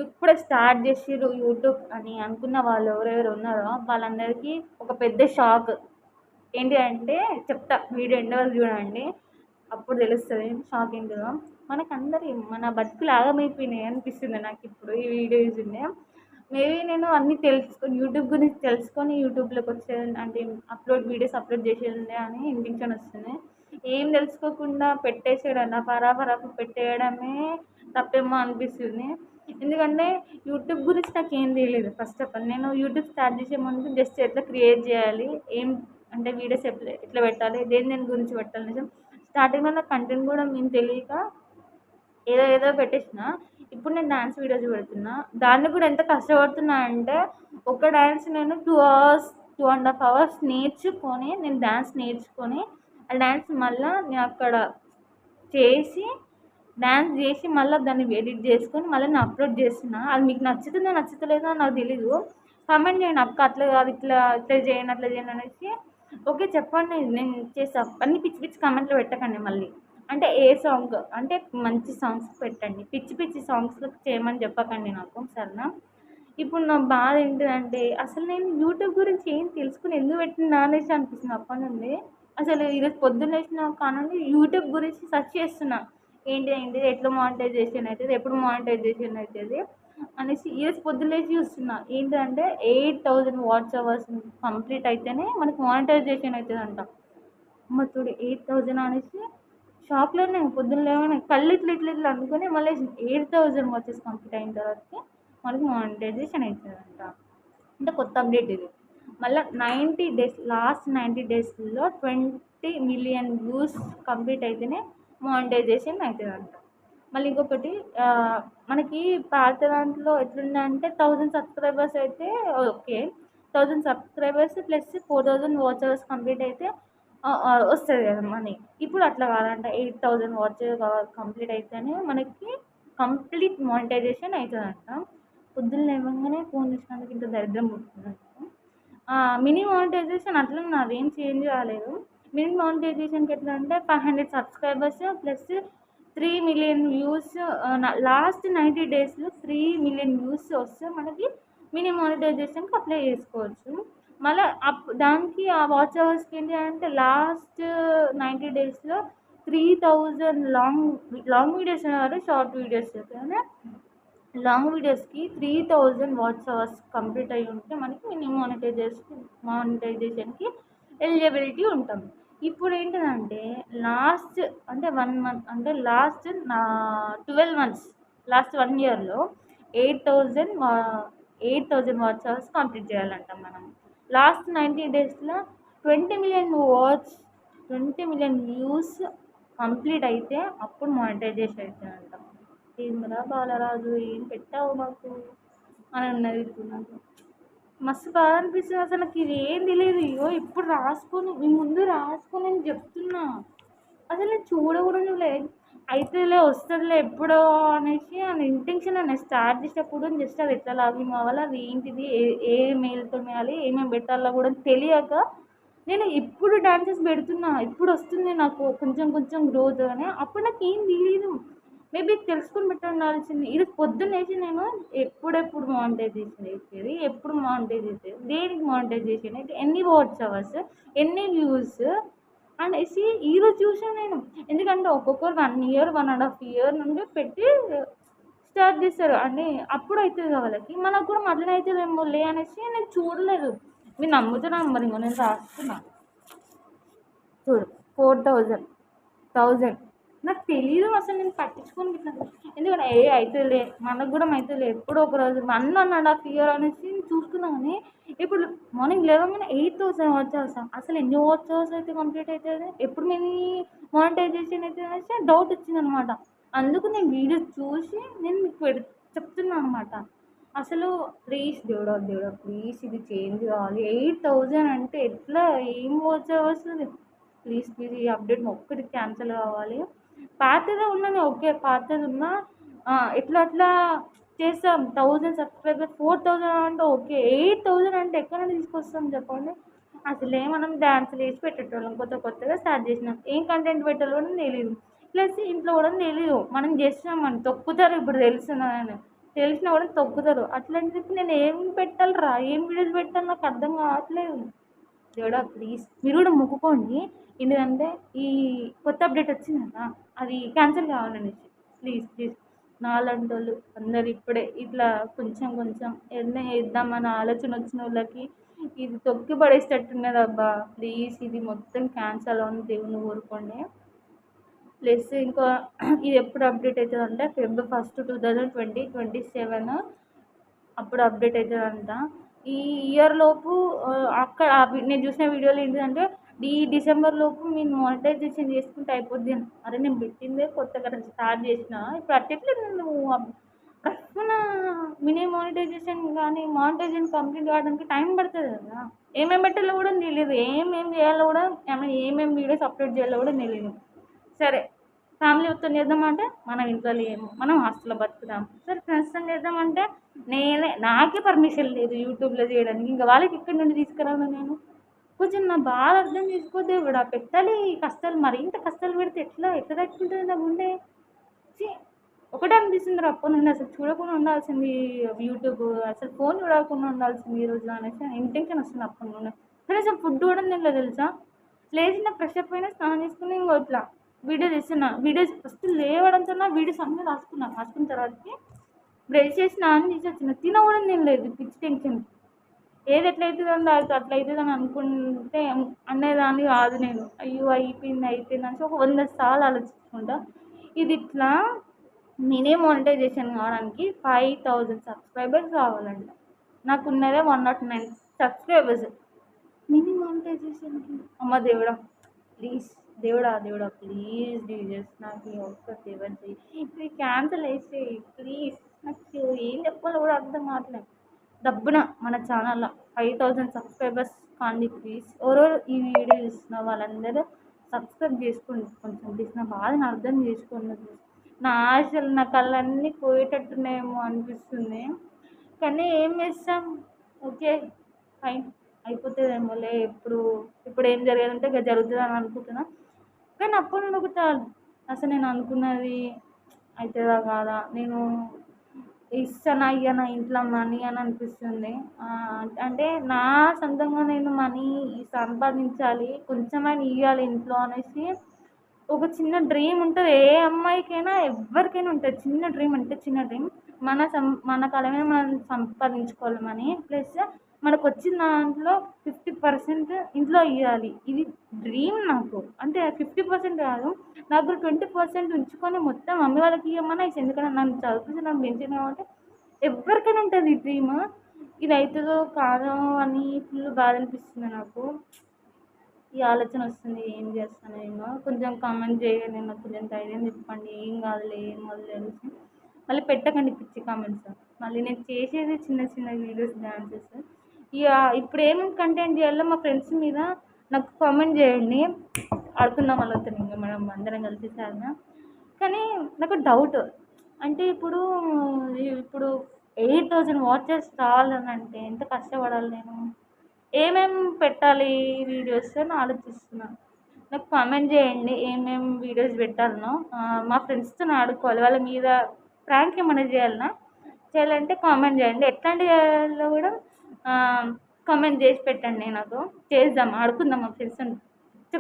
ఇప్పుడే స్టార్ట్ చేసిర్రు యూట్యూబ్ అని అనుకున్న వాళ్ళు ఎవరెవరు ఉన్నారో వాళ్ళందరికీ ఒక పెద్ద షాక్. ఏంటి అంటే చెప్తా, వీడియో ఎండ్ వరకు చూడండి, అప్పుడు తెలుస్తుంది షాక్ ఏంటిదో. మనకందరి మన బతుకులు ఆగమైపోయినాయి అనిపిస్తుంది నాకు ఇప్పుడు ఈ వీడియో చూసిందే. మేబీ నేను అన్నీ తెలుసుకొని యూట్యూబ్ గురించి తెలుసుకొని యూట్యూబ్లోకి వచ్చేది అంటే వీడియోస్ అప్లోడ్ చేసేది అని ఇంటెన్షన్ వస్తుంది. ఏం తెలుసుకోకుండా పెట్టేసేయడం, పరాపరకు పెట్టేయడమే తప్పేమో అనిపిస్తుంది. ఎందుకంటే యూట్యూబ్ గురించి నాకు ఏం తెలియదు. ఫస్ట్ ఆఫ్ ఆల్ నేను యూట్యూబ్ స్టార్ట్ చేసే ముందు జస్ట్ ఎట్లా క్రియేట్ చేయాలి, ఏం అంటే వీడియోస్ ఎట్లా పెట్టాలి, దేని గురించి పెట్టాలి, నిజం స్టార్టింగ్లో నాకు కంటెంట్ కూడా మేము తెలియక ఏదో పెట్టేసిన. ఇప్పుడు నేను డ్యాన్స్ వీడియోస్ పెడుతున్నా, దాన్ని కూడా ఎంత కష్టపడుతున్నా అంటే ఒక డ్యాన్స్ నేను 2 hours 2.5 hours నేర్చుకొని, నేను డ్యాన్స్ నేర్చుకొని ఆ డ్యాన్స్ మళ్ళీ నేను అక్కడ చేసి డ్యాన్స్ చేసి మళ్ళీ దాన్ని ఎడిట్ చేసుకొని మళ్ళీ నేను అప్లోడ్ చేస్తున్నా. అది మీకు నచ్చుతుందో నచ్చుతలేదో నాకు తెలీదు. కామెంట్ చేయండి, అక్క అట్లా కాదు ఇట్లా ఇట్లా చేయండి అట్లా చేయండి అనేసి. ఓకే చెప్పండి, నేను చేస్తా. అన్ని పిచ్చి పిచ్చి కామెంట్లు పెట్టకండి మళ్ళీ. అంటే ఏ సాంగ్ అంటే మంచి సాంగ్స్ పెట్టండి, పిచ్చి పిచ్చి సాంగ్స్లో చేయమని చెప్పకండి నాకు, సరేనా? ఇప్పుడు నా బాధ ఏంటిదంటే అసలు నేను యూట్యూబ్ గురించి ఏం తెలుసుకుని ఎందుకు పెట్టినా అనేసి అనిపిస్తుంది అప్పటి నుండి. అసలు ఈరోజు పొద్దున్న లేచిన కానుండి యూట్యూబ్ గురించి సెర్చ్ చేస్తున్నా, ఏంటి ఎట్లా మానిటైజేషన్ అవుతుంది, ఎప్పుడు మానిటైజేషన్ అవుతుంది అనేసి ఈరోజు పొద్దున్న లేచి చూస్తున్నా. ఏంటంటే 8,000 వాచ్ అవర్స్ కంప్లీట్ అయితేనే మనకి మానిటైజేషన్ అవుతుంది అంట. అమ్మతుడు 8,000 అనేసి షాప్లోనే పొద్దున్న లేవని కళ్ళు ఇట్లా అనుకుని మళ్ళీ 8,000 వాచెస్ కంప్లీట్ అయిన తర్వాతకి మనకి మానిటైజేషన్ అవుతుందంట. అంటే కొత్త అప్డేట్ ఇది. మళ్ళీ 90 days, last 90 daysలో 20 million views complete అయితేనే మానిటైజేషన్ అవుతుందంట. మళ్ళీ ఇంకొకటి, మనకి పాత దాంట్లో ఎట్లుందంటే 1000 సబ్స్క్రైబర్స్ అయితే okay, 1000 subscribers plus 4,000 watch hours complete అయితే వస్తుంది కదా మనీ. ఇప్పుడు అట్లా కాదంట, 8,000 వాచ్ కంప్లీట్ అయితేనే మనకి కంప్లీట్ మానిటైజేషన్ అవుతుందంట. పొద్దున్న లేవగానే ఫోన్ చూసినందుకు ఇంత దరిద్రం పుట్టిందంట. మినీ మానిటైజేషన్ అట్లా నాదేం చేంజ్ కాలేదు. మినీ మానిటైజేషన్కి ఎట్లా అంటే 500 subscribers plus 3 million views, last 90 daysలో 3 million views వస్తే మనకి మినీ మానిటైజేషన్కి అప్లై చేసుకోవచ్చు. మళ్ళీ దానికి ఆ వాచ్ అవర్స్కి ఏంటి అంటే లాస్ట్ 90 daysలో 3,000 లాంగ్ వీడియోస్ అన్నారు, షార్ట్ వీడియోస్ కానీ లాంగ్ వీడియోస్కి 3,000 వాచ్ అవర్స్ కంప్లీట్ అయ్యి ఉంటే మనకి మినీ మానిటైజేషన్కి ఎలిజిబిలిటీ ఉంటాం. ఇప్పుడు ఏంటిదంటే లాస్ట్ అంటే 1 month అంటే last 12 months, last 1 yearలో 8,000 watch hours complete చేయాలంట మనం. లాస్ట్ 90 daysలో 20 million వ్యూస్ కంప్లీట్ అయితే అప్పుడు మానిటైజేషన్ అవుతుందంట. ఏంద్రా బాలరాజు ఏం పెట్టావు మాకు అని ఉన్నది ఇప్పుడు నాకు. మస్తు బాధ అనిపిస్తుంది అసలు. నాకు ఇది ఏం తెలియదు. ఇగో ఇప్పుడు రాసుకొని మీ ముందు రాసుకొని నేను చెప్తున్నా. అసలు నేను చూడకూడదు లేదు, అయితేలే వస్తుందిలే ఎప్పుడో అనేసి అని ఇంటెన్షన్. నేను స్టార్ట్ చేసేటప్పుడు జస్ట్ అది ఎట్లా లాగిన్ కావాలి, అది ఏంటిది, ఏ మెయిల్తో వేయాలి, ఏమేమి పెట్టాలో కూడా తెలియక నేను ఇప్పుడు డాన్సెస్ పెడుతున్నా. ఇప్పుడు వస్తుంది నాకు కొంచెం కొంచెం గ్రోత్ అని. అప్పుడు నాకు ఏం తెలియదు. మేబీ తెలుసుకుని ఉండాల్సింది. ఇది పొద్దున్నేసి నేను ఎప్పుడెప్పుడు మానిటైజేషన్ అవుతుంది, ఎప్పుడు మానిటైజేషన్, దేనికి మానిటైజేషన్ అయితే, ఎన్ని వాచ్ అవర్స్, ఎన్ని వ్యూస్ అనేసి ఈరోజు చూసాను నేను. ఎందుకంటే ఒక్కొక్కరు 1 year 1.5 year నుండి పెట్టి స్టార్ట్ చేస్తారు అని. అప్పుడు అవుతుంది వాళ్ళకి, మనకు కూడా అట్లనే అవుతుందేమో లే అనేసి నేను చూడలేదు. మీరు నమ్ముతున్నాను మరి, ఇంకో నేను రాస్తున్నా చూడు. 4,000 నాకు తెలియదు అసలు, నేను పట్టించుకొని ఇట్లా. ఎందుకంటే అవుతుందిలే మనకు కూడా అవుతుందిలే ఎప్పుడో ఒక రోజు 1.5 year అనేసి చూసుకున్నా. కానీ ఇప్పుడు మార్నింగ్ లేవగానే 8,000 వాచ్ అవర్స్. అసలు ఎన్ని వాచ్ అవర్స్ అయితే కంప్లీట్ అవుతుంది, ఎప్పుడు మేము మానిటైజేషన్ అవుతుంది అనేసి డౌట్ వచ్చింది అనమాట. అందుకు నేను వీడియో చూసి నేను మీకు చెప్తున్నాను అనమాట. అసలు ప్లీజ్ దేవుడా ప్లీజ్ ఇది చేంజ్ కావాలి. 8,000 అంటే ఎట్లా, ఏం వాచ్ అవర్స్, ప్లీజ్ ఈ అప్డేట్ ఒక్కటి క్యాన్సిల్ కావాలి. పాతదే ఉన్నది ఓకే, పాతది ఉన్నా ఎట్లా అట్లా చేస్తాం. 1,000 సబ్స్క్రైబర్స్ 4,000 అంటే ఓకే, 8,000 అంటే ఎక్కడ తీసుకొస్తాం చెప్పండి. అసలే మనం డ్యాన్సులు వేసి పెట్టేటోళ్ళం, కొత్తగా స్టార్ట్ చేసినాం. ఏం కంటెంట్ పెట్టాలో కూడా తెలియదు, ప్లస్ ఇంట్లో కూడా తెలియదు. మనం చేసినామని తొక్కుతారు ఇప్పుడు తెలుస్తున్నదని. తెలిసినా కూడా తొక్కుతారు. అట్లాంటిది నేను ఏం పెట్టాలిరా, ఏం వీడియోస్ పెట్టాలి నాకు అర్థం కావట్లేదు. దేవుడా ప్లీజ్ మీరు కూడా మొక్కుకోండి. ఏంటిదంటే ఈ కొత్త అప్డేట్ వచ్చింది కదా, అది క్యాన్సిల్ కావాలనేసి. ప్లీజ్ ప్లీజ్ నాలాంటోళ్ళు అందరు ఇప్పుడే ఇట్లా కొంచెం కొంచెం ఏదైనా చేద్దామన్న ఆలోచన వచ్చిన వాళ్ళకి ఇది తొక్కి పడేసేటట్టున్నది అబ్బా. ప్లీజ్ ఇది మొత్తం క్యాన్సిల్ అవ్వని దేవుని కోరుకోండి. ప్లస్ ఇంకా ఇది ఎప్పుడు అప్డేట్ అవుతుందంటే Feb 1, 2027 అప్పుడు అప్డేట్ అవుతుందంట. ఈ ఇయర్ లోపు అక్కడ నేను చూసిన వీడియోలో ఏంటిదంటే ఈ డిసెంబర్ లోపు మీరు మానిటైజేషన్ చేసుకుంటే అయిపోద్ది అని. అరే నేను పెట్టిందే కొత్తగా స్టార్ట్ చేసిన, ఇప్పుడు అట్టెట్లేదు నువ్వు కరెక్ట్న మినీ మానిటైజేషన్ కానీ మానిటైజేషన్ కంప్లీట్ కావడానికి టైం పడుతుంది కదా. ఏమేమి పెట్టాలో కూడా తెలియదు, ఏమేమి చేయాలో కూడా, ఏమేమి వీడియోస్ అప్లోడ్ చేయాలో కూడా తెలియదు. సరే ఫ్యామిలీతో చేద్దామంటే మనం ఇంట్లో లేము, మనం హాస్టల్లో బతుకుతాం. సరే ఫ్రెండ్స్తో చేద్దామంటే నాకే పర్మిషన్ లేదు యూట్యూబ్లో చేయడానికి, ఇంకా వాళ్ళకి ఇక్కడి నుండి తీసుకురాను నేను. కొంచెం నా బాధ అర్థం చేసుకోవద్దు దేవుడా. పెట్టాలి కష్టాలు, మరి ఇంత కష్టాలు పెడితే ఎట్లా తట్టుకుంటుంది నా గుండె. ఒకటే అనిపిస్తుంది అప్పటి నుండి అసలు చూడకుండా ఉండాల్సింది యూట్యూబ్, అసలు ఫోన్ చూడకుండా ఉండాల్సింది ఈ రోజులో అనేసి ఇంటెన్షన్ వస్తుంది అప్పటి నుండి. కనీసం ఫుడ్ కూడా నేను తెలుసా, లేచిన ఫ్రెష్ అప్ అయినా స్నానం చేసుకుని ఇంకో ఇట్లా వీడియో చేస్తున్నా. వీడియోస్ ఫస్ట్ లేవడంతో వీడియోస్ అన్నీ రాసుకున్న తర్వాతకి బ్రష్ చేసి స్నానం చేసి వచ్చిన. తిన కూడా నేను లేదు పిచ్చి టెన్షన్. ఏది ఎట్లయితుందని అది అట్లయితుందని అనుకుంటే అనేదాన్ని కాదు నేను. అయ్యో అయిపోయింది అని ఒక 100 సార్లు ఆలోచించుకుంటా. ఇది ఇట్లా మినీ మానిటైజేషన్ కావడానికి 5000 సబ్స్క్రైబర్స్ కావాలంట. నాకు ఉన్నదే 109 సబ్స్క్రైబర్స్. మినీ మానిటైజేషన్కి అమ్మ దేవుడా ప్లీజ్, దేవుడా ప్లీజ్ డీజెస్ నాకు ఒక్క ఫేవర్ చేయి, ఇది క్యాన్సిల్ వేసి ప్లీజ్. నాకు ఏం చెప్పాలో కూడా అర్థం కావట్లేదు. డబ్బున మన ఛానల్లో 5000 సబ్స్క్రైబర్స్ కాండి ప్లీజ్. ఎవరెవరు ఈ వీడియో చూస్తున్న వాళ్ళందరూ సబ్స్క్రైబ్ చేసుకోండి కొంచెం ప్లీజ్. నా బాధను అర్థం చేసుకోండి ప్లీజ్. నా ఆశలు నా కళ్ళన్నీ పోయేటట్టున్నాయేమో అనిపిస్తుంది, కానీ ఏం చేస్తాం. ఓకే ఫైన్, అయిపోతుందేమోలే. ఇప్పుడు ఏం జరగదంటే ఇక జరుగుతుంది అని అనుకుంటున్నా. కానీ అప్పుడు నుండి ఒకటి అసలు నేను అనుకున్నది అవుతుందా కాదా, నేను ఇస్తానా ఇయ్యనా ఇంట్లో మనీ అని అనిపిస్తుంది. అంటే నా సొంతంగా నేను మనీ సంపాదించాలి, కొంచెమైనా ఇవ్వాలి ఇంట్లో అనేసి ఒక చిన్న డ్రీమ్ ఉంటుంది. ఏ అమ్మాయికైనా ఎవరికైనా ఉంటుంది చిన్న డ్రీమ్. అంటే చిన్న డ్రీమ్ మన కాలమే మనం సంపాదించుకోవాలి మనీ. ప్లస్ మనకు వచ్చిన దాంట్లో 50% ఇంట్లో ఇవ్వాలి. ఇది డ్రీమ్ నాకు. అంటే 50% కాదు, నాకు 20% ఉంచుకొని మొత్తం మమ్మీ వాళ్ళకి ఇవ్వమని. ఎందుకంటే నన్ను చదివించి నన్ను పెంచిన కాబట్టి ఎవరికైనా ఉంటుంది ఈ డ్రీమ్. ఇది అవుతుందో కాదో అని ఫుల్ బాధ అనిపిస్తుంది నాకు. ఈ ఆలోచన వస్తుంది ఏం చేస్తాను నేను. కొంచెం కామెంట్ చేయండి, నాకు కొంచెం ధైర్యం చెప్పండి. ఏం కాదులే అనేసి మళ్ళీ పెట్టకండి పిచ్చి కామెంట్స్. మళ్ళీ నేను చేసేది చిన్న చిన్న వీడియోస్, డాన్సెస్. ఇక ఇప్పుడు ఏమేమి కంటెంట్ చేయాలో మా ఫ్రెండ్స్ మీద నాకు కామెంట్ చేయండి, ఆడుకుందాం వాళ్ళతో ఇంకా మనం అందరం కలిసి సార్. కానీ నాకు డౌట్, అంటే ఇప్పుడు 8000 వాచెస్ రావాలని అంటే ఎంత కష్టపడాలి నేను, ఏమేమి పెట్టాలి వీడియోస్ అని ఆలోచిస్తున్నాను. నాకు కామెంట్ చేయండి ఏమేమి వీడియోస్ పెట్టాలనో. మా ఫ్రెండ్స్తో ఆడుకోవాలి, వాళ్ళ మీద ప్రాంక్ ఏమైనా చేయాలంటే కామెంట్ చేయండి. ఎట్లాంటి చేయాలో కూడా కామెంట్ చేసి పెట్టండి నాకు. చేద్దాం, ఆడుకుందాం, మా ఫ్రెండ్స్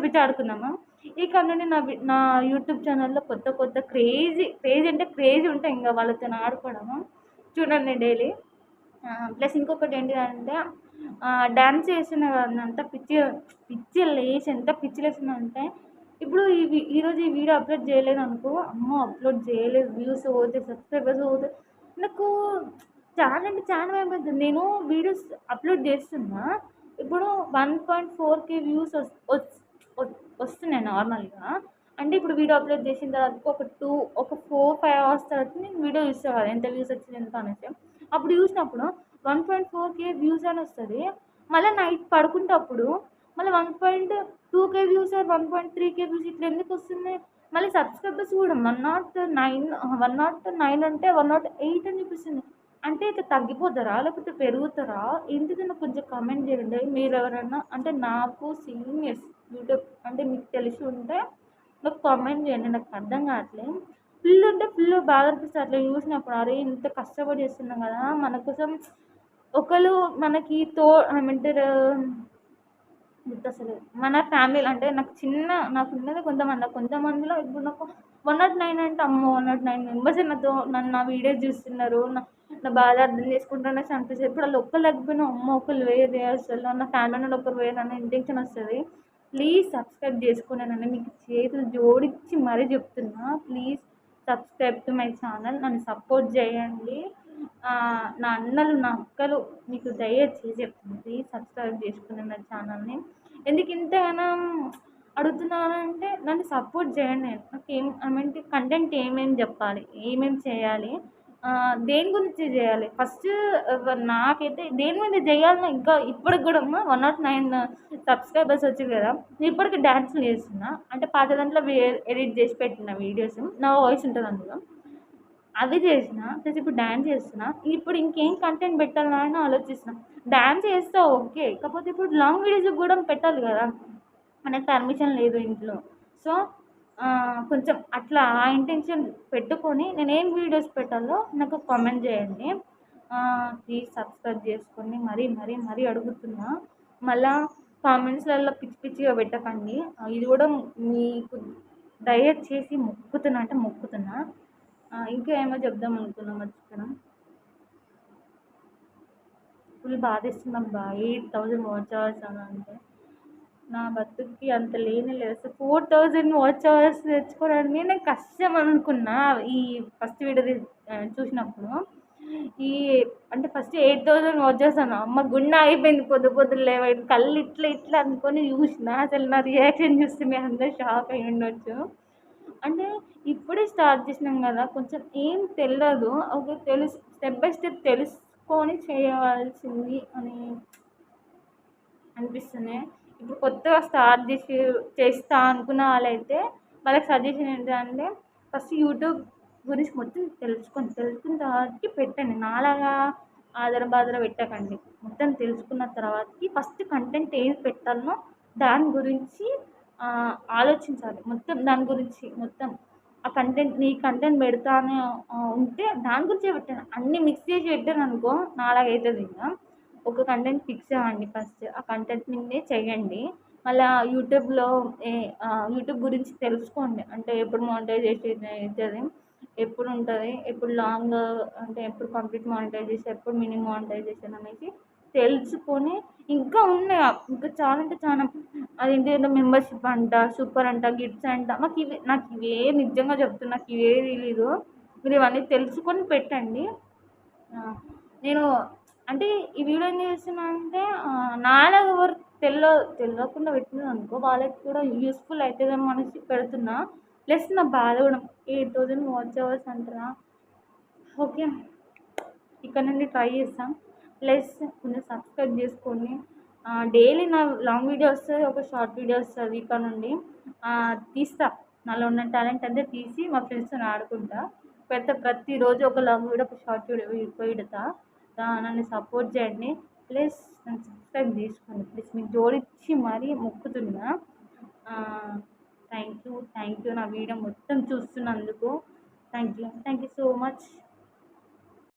పిచ్చి ఆడుకుందామా. ఈ కామెంట్ నా యూట్యూబ్ ఛానల్లో కొత్త క్రేజీ అంటే క్రేజీ ఉంటాయి ఇంకా వాళ్ళతో ఆడుకోవడము చూడండి డైలీ. ప్లస్ ఇంకొకటి ఏంటిదంటే డ్యాన్స్ చేసిన అంత పిచ్చి లేచి ఎంత పిచ్చి లేచిందంటే, ఇప్పుడు ఈరోజు ఈ వీడియో అప్లోడ్ చేయలేదు అనుకో, అమ్మో అప్లోడ్ చేయలేదు వ్యూస్ పోతే సబ్స్క్రైబర్స్ పోతే నాకు చాలా అంటే చాలా అయిపోతుంది. నేను వీడియోస్ అప్లోడ్ చేస్తున్నా, ఇప్పుడు 1.4K వ్యూస్ వస్తున్నాయి నార్మల్గా. అంటే ఇప్పుడు వీడియో అప్లోడ్ చేసిన తర్వాత ఒక 4-5 అవర్స్ తర్వాత నేను వీడియో చూస్తాను కదా ఎంత వ్యూస్ వచ్చింది ఎంత అనేసి. అప్పుడు చూసినప్పుడు 1.4K వ్యూస్ అని వస్తుంది. మళ్ళీ నైట్ పడుకుంటప్పుడు మళ్ళీ 1.2K వ్యూస్ 1.3K వ్యూస్ ఇట్లా ఎందుకు వస్తుంది. మళ్ళీ సబ్స్క్రైబర్స్ కూడా 109 అంటే 108 అని చూపిస్తుంది. అంటే ఇట్లా తగ్గిపోతారా లేకపోతే పెరుగుతారా ఏంటిదన్నా కొంచెం కామెంట్ చేయండి. మీరు ఎవరైనా అంటే నాకు సీనియర్స్ యూట్యూబ్ అంటే మీకు తెలిసి ఉంటే నాకు కామెంట్ చేయండి, నాకు అర్థం కావట్లేదు. ఫుల్ అంటే ఫుల్ బాధ అనిపిస్తుంది అట్లా చూసినప్పుడు. అరే ఇంత కష్టపడి చేస్తున్నాం కదా మన కోసం, ఒకళ్ళు మనకి ఏమంటారు గుర్తొస్తలేదు. మన ఫ్యామిలీలో అంటే నాకున్నది కొంతమంది. కొంతమందిలో ఇప్పుడు నాకు 109 అంటే అమ్మో! 109 మెంబర్సే నన్ను నా వీడియోస్ చూస్తున్నారు. నా బాధ అర్థం చేసుకుంటారు అనేసి అనిపిస్తది. ఇప్పుడు ఆళ్ళు ఒక్కళ్ళు లేకపోయినా అమ్మో! ఒకళ్ళు వేరే అసలు నా ఫ్యామిలీలో ఒకరు వేరే అనే ఇంటెన్షన్ వస్తది. ప్లీజ్ సబ్స్క్రైబ్ చేసుకోండి. మీకు చేతులు జోడించి మరీ చెప్తున్నా. Please subscribe to my channel. నన్ను సపోర్ట్ చేయండి. నా అన్నలు, నా అక్కలు మీకు దయచేసి చెప్తున్నా. ప్లీజ్ సబ్స్క్రైబ్ చేసుకోండి నా ఛానల్‌ని. ఎందుకు ఇంతగనం అడుగుతున్నానంటే నన్ను సపోర్ట్ చేయండి. నాకేం ఐ కంటెంట్ ఏమేమి చెప్పాలి, ఏమేమి చేయాలి, దేని గురించి చేయాలి, ఫస్ట్ నాకైతే దేని మీద చేయాలన్నా ఇంకా ఇప్పటికి కూడా 109 సబ్స్క్రైబర్స్ వచ్చారు కదా, నేను ఇప్పటికి డ్యాన్సులు చేస్తున్నా. అంటే పాత దాంట్లో ఎడిట్ చేసి పెట్టిన వీడియోస్, నా వాయిస్ ఉంటుంది అందులో, అవి చేసిన. ప్లస్ ఇప్పుడు డ్యాన్స్ చేస్తున్నా. ఇప్పుడు ఇంకేం కంటెంట్ పెట్టాలా అని ఆలోచిస్తున్నా. డ్యాన్స్ చేస్తా ఓకే, కాకపోతే ఇప్పుడు లాంగ్ వీడియోస్ కూడా పెట్టాలి కదా, మనకి పర్మిషన్ లేదు ఇంట్లో. సో కొంచెం అట్లా ఆ ఇంటెన్షన్ పెట్టుకొని నేనేం వీడియోస్ పెట్టాలో నాకు కామెంట్ చేయండి. ప్లీజ్ సబ్స్క్రైబ్ చేసుకోండి. మరీ మరీ మరీ అడుగుతున్నా. మళ్ళా కామెంట్స్లలో పిచ్చి పిచ్చిగా పెట్టకండి. ఇది కూడా మీకు దయచేసి మొక్కుతున్నా, అంటే మొక్కుతున్నా. ఇంకా ఏమో చెప్దాం అనుకున్నా, మర్చిపోయినా. ఫుల్ బాధేస్తుందబ్బా 8000 వాచ్ అవర్స్ అని అంటే. నా బతుక్కి అంత లేనే లేదు. అసలు 4000 వాచ్ అవర్స్ తెచ్చుకోవడానికి నేను కష్టం అనుకున్నా ఈ ఫస్ట్ వీడియో చూసినప్పుడు. ఈ అంటే ఫస్ట్ 8000 వాచ్ అవర్స్ అన్నా, అమ్మ గుండె ఆగిపోయింది. పొద్దున లేవైంది, కళ్ళు ఇట్లా ఇట్లా అనుకొని చూసిన. అసలు నా రియాక్షన్ చూస్తే మీరు అందరూ షాక్ అయ్యి ఉండొచ్చు. అంటే ఇప్పుడే స్టార్ట్ చేసినాం కదా, కొంచెం ఏం తెలియదు. ఒక స్టెప్ బై స్టెప్ తెలుసుకొని చేయవలసింది అని అనిపిస్తుంది. ఇప్పుడు కొత్తగా స్టార్ట్ చేస్తా అనుకున్న వాళ్ళైతే వాళ్ళకి సజెషన్ ఏంటంటే ఫస్ట్ యూట్యూబ్ గురించి మొత్తం తెలుసుకున్న తర్వాతకి పెట్టండి. నాలాగా ఆదర పెట్టకండి. మొత్తం తెలుసుకున్న తర్వాతకి ఫస్ట్ కంటెంట్ ఏది పెట్టాలనో దాని గురించి ఆలోచించాలి. మొత్తం దాని గురించి మొత్తం ఆ కంటెంట్ పెడతానే ఉంటే దాని గురించే పెట్టండి. అన్నీ మిక్స్ చేసి పెట్టాను అనుకో నాలాగా అవుతుంది. ఇంకా ఒక కంటెంట్ ఫిక్స్ అవ్వండి ఫస్ట్. ఆ కంటెంట్ మీదే చేయండి. మళ్ళీ యూట్యూబ్ గురించి తెలుసుకోండి. అంటే ఎప్పుడు మానిటైజేషన్ అవుతుంది, ఎప్పుడు ఉంటుంది, ఎప్పుడు లాంగ్ అంటే ఎప్పుడు కంప్లీట్ మానిటైజేషన్, ఎప్పుడు మినీ మానిటైజేషన్ అనేసి తెలుసుకొని, ఇంకా ఉన్నాయి ఇంకా చాలా అంటే చాలా. అదేంటి మెంబర్షిప్ అంట, సూపర్ అంట, గిఫ్ట్స్ అంట. నాకు ఇవే నిజంగా చెప్తున్నా, నాకు ఇవే తెలీదు. మీరు ఇవన్నీ తెలుసుకొని పెట్టండి. నేను అంటే ఈ వీడియో ఏం చేస్తున్నా అంటే నాలాగా ఎవరు తెలియకుండా పెట్టినారు అనుకో వాళ్ళకి కూడా యూస్ఫుల్ అవుతుందేమో అనేసి పెడుతున్నా. ప్లస్ నా బాధ కూడా 8000 వాచ్ అవర్స్ అంటారా. ఓకే, ఇక్కడ నుండి ట్రై చేస్తాం. ప్లస్ కొంచెం సబ్స్క్రైబ్ చేసుకోండి. డైలీ నా లాంగ్ వీడియో వస్తుంది, ఒక షార్ట్ వీడియో వస్తుంది. ఇక్కడ నుండి తీస్తా, నాలో ఉన్న టాలెంట్ అంతా తీసి మా ఫ్రెండ్స్తో ఆడుకుంటా ప్రతిరోజు ఒక లాంగ్ వీడియో, ఒక షార్ట్ వీడియో పెడతా. నన్ను సపోర్ట్ చేయండి. ప్లస్ నన్ను సబ్స్క్రైబ్ చేసుకోండి. ప్లస్ మీకు జోడించి మరీ మొక్కుతున్నా. థ్యాంక్ యూ నా వీడియో మొత్తం చూస్తున్నందుకు. Thank you so much.